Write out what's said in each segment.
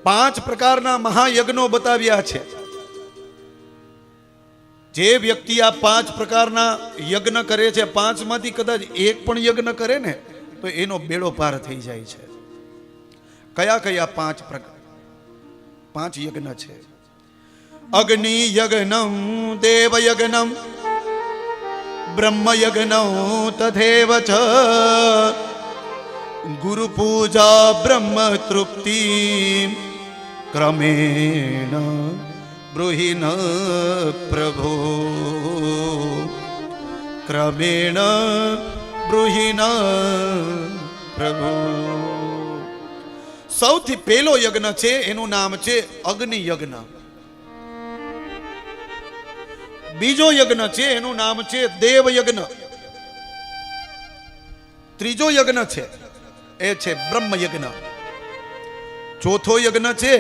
5 પ્રકારના મહાયજ્ઞો બતાવ્યા છે. જે વ્યક્તિ આ 5 પ્રકારના યજ્ઞ કરે છે, 5 માંથી કદાચ એક પણ યજ્ઞ કરે ને તો એનો બેડો પાર થઈ જાય છે. કયા કયા 5 યજ્ઞ છે? અગ્નિ યજ્ઞમ, દેવ યજ્ઞમ, બ્રહ્મ યજ્ઞમ તથૈવ ચ ગુરુ પૂજા બ્રહ્મ તૃપ્તિ ક્રમેણ બ્રૂહિન પ્રભો, ક્રમેણ બ્રૂહિન પ્રભો. સૌથી પહેલો યજ્ઞ છે એનું નામ છે અગ્નિ યજ્ઞ. બીજો યજ્ઞ છે એનું નામ છે દેવ યજ્ઞ. ત્રીજો યજ્ઞ છે એ છે બ્રહ્મ યજ્ઞ. ચોથો યજ્ઞ છે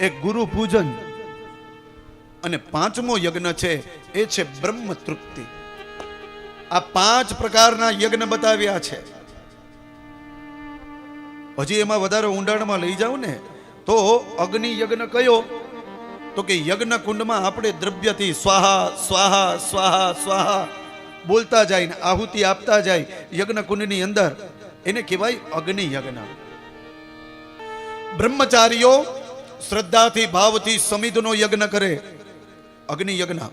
એ ગુરુ પૂજન. અને 5મો યજ્ઞ છે એ છે બ્રહ્મ તૃપ્તિ. આ 5 પ્રકારના યજ્ઞ બતાવ્યા છે. હજી એમાં વધારે ઊંડાણમાં લઈ જાવ ને તો અગ્નિ યજ્ઞ કયો? તો કે યજ્ઞ કુંડમાં આપણે દ્રવ્યથી સ્વાહા સ્વાહા સ્વાહા સ્વાહા બોલતા જાય ને આહુતિ આપતા જાય યજ્ઞ કુંડની અંદર, એને કહેવાય અગ્નિ યજ્ઞ. બ્રહ્મચારીઓ શ્રદ્ધાથી ભાવથી સમિધનો યજ્ઞ કરે, અગ્નિ યજ્ઞ.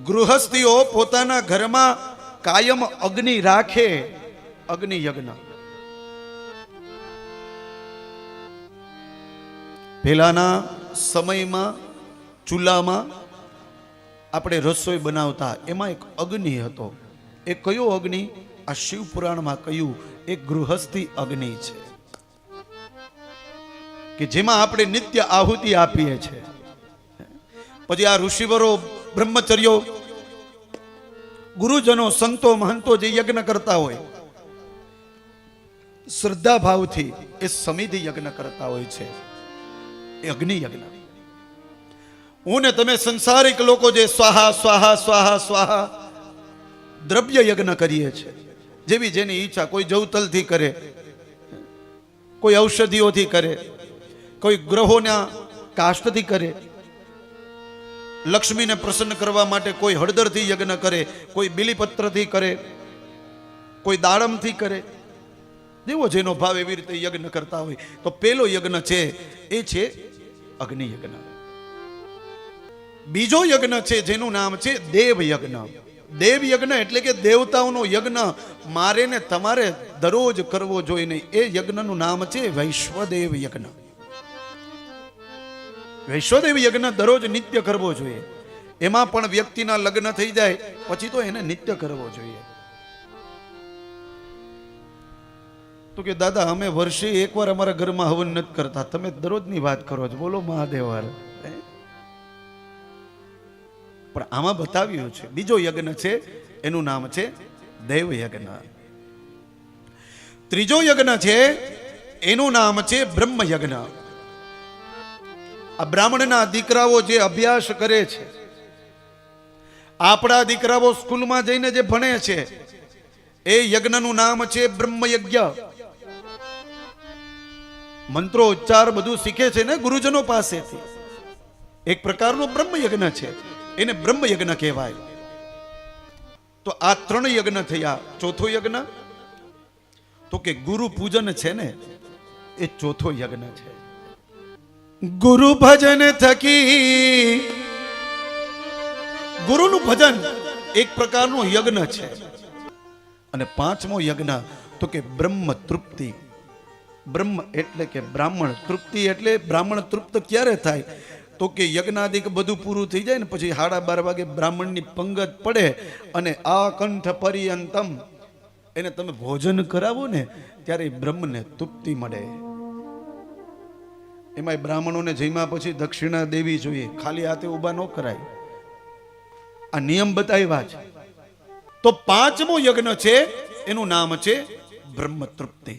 ગૃહસ્થીઓ પોતાના ઘરમાં કાયમ અગ્નિ રાખે, અગ્નિ યજ્ઞ. પહેલાના સમયમાં ચૂલામાં આપણે રસોઈ બનાવતા, એમાં એક અગ્નિ હતો. એ કયો અગ્નિ? આ શિવ પુરાણમાં કહ્યું એક ગૃહસ્થી અગ્નિ છે કે જેમાં આપણે નિત્ય આહુતિ આપીએ છીએ. પછી આ ઋષિવરો, બ્રહ્મચર્યો, ગુરુજનો, સંતો, મહંતો જે યજ્ઞ કરતા હોય શ્રદ્ધા ભાવથી એ સમિધિ યજ્ઞ કરતા હોય છે, એ અગ્નિ યજ્ઞ. હું ને તમે સંસારિક લોકો જે સ્વાહા સ્વાહા સ્વાહા સ્વાહા દ્રવ્ય યજ્ઞ કરીએ છીએ, જેવી જેની ઈચ્છા. કોઈ જવતલથી કરે, કોઈ ઔષધિઓથી કરે, કોઈ ગ્રહોના કાષ્ટથી કરે, લક્ષ્મીને પ્રસન્ન કરવા માટે કોઈ હળદરથી યજ્ઞ કરે, કોઈ બીલીપત્રથી કરે, કોઈ દાડમથી કરે, જેવો જેનો ભાવ એવી રીતે યજ્ઞ કરતા હોય. તો પેલો યજ્ઞ છે એ છે અગ્નિ યજ્ઞ. બીજો યજ્ઞ છે જેનું નામ છે દેવ યજ્ઞ. દેવ યજ્ઞ એટલે કે દેવતાઓનો યજ્ઞ મારે ને તમારે દરરોજ કરવો જોઈએ નહીં. એ યજ્ઞનું નામ છે વૈશ્વદેવ યજ્ઞ. વૈશ્વદેવ યજ્ઞ દરરોજ નિત્ય કરવો જોઈએ. એમાં પણ વ્યક્તિના લગ્ન થઈ જાય પછી તો એને નિત્ય કરવો જોઈએ. તો કે દાદા અમે વર્ષે એકવાર અમારા ઘરમાં હવન નથી કરતા, તમે દરરોજની વાત કરો છો. બોલો મહાદેવર. પણ આમાં બતાવ્યું છે બીજો યજ્ઞ છે, એનું નામ છે દેવ યજ્ઞ. ત્રીજો યજ્ઞ છે એનું નામ છે બ્રહ્મ યજ્ઞ. આ બ્રાહ્મણના દીકરાઓ જે અભ્યાસ કરે છે, આપણા દીકરાઓ સ્કૂલમાં જઈને જે ભણે છે, એ યજ્ઞનું નામ છે બ્રહ્મ યજ્ઞ. મંત્રો ઉચ્ચાર બધું શીખે છે ને ગુરુજનો પાસેથી. એક પ્રકારનો બ્રહ્મ યજ્ઞ છે, એને બ્રહ્મ યજ્ઞ કહેવાય. તો આ 3 યજ્ઞ થયા. ચોથો યજ્ઞ તો કે ગુરુ પૂજન છે ને, એ ચોથો યજ્ઞ છે. ગુરુ ભજન થકી, ગુરુનું ભજન એક પ્રકારનો યજ્ઞ છે. અને 5મો યજ્ઞ તો કે બ્રહ્મ તૃપ્તિ. બ્રહ્મ એટલે કે બ્રાહ્મણ, તૃપ્તિ એટલે બ્રાહ્મણ તૃપ્ત ક્યારે થાય? તો કે યજ્ઞાદિક બધું પૂરું થઈ જાય ને પછી 12:30 વાગે બ્રાહ્મણની પંગત પડે અને આ કંઠ પર્યંતમ એને તમે ભોજન કરાવો ને ત્યારે બ્રહ્મને તૃપ્તિ મળે. એમાં બ્રાહ્મણોને જમ્યા પછી દક્ષિણા દેવી જોઈએ, ખાલી હાથે ઊભા ન કરાય. આ નિયમ બતાવ્યા છે. તો 5મો યજ્ઞ છે એનું નામ છે બ્રહ્મ તૃપ્તિ.